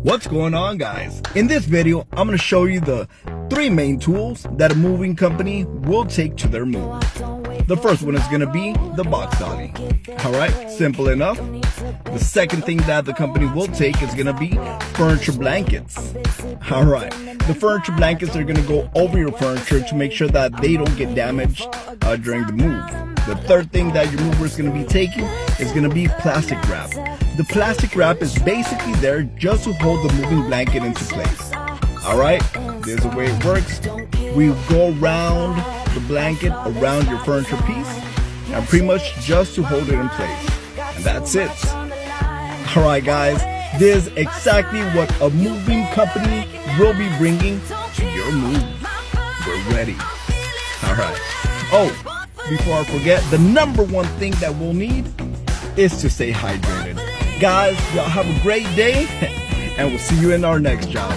What's going on, guys? In this video, I'm going to show you the 3 main tools that a moving company will take to their move. The first one is going to be the box dolly. Alright, simple enough. The second thing that the company will take is going to be furniture blankets. Alright, the furniture blankets are going to go over your furniture to make sure that they don't get damaged during the move. The third thing that your mover is going to be taking is going to be plastic wrap. The plastic wrap is basically there just to hold the moving blanket into place. Alright, this is the way it works. We go around the blanket, around your furniture piece, and pretty much just to hold it in place. And that's it. Alright guys, this is exactly what a moving company will be bringing to your move. We're ready. Alright. Oh, before I forget, the number one thing that we'll need is to stay hydrated. Guys, y'all have a great day, and we'll see you in our next job.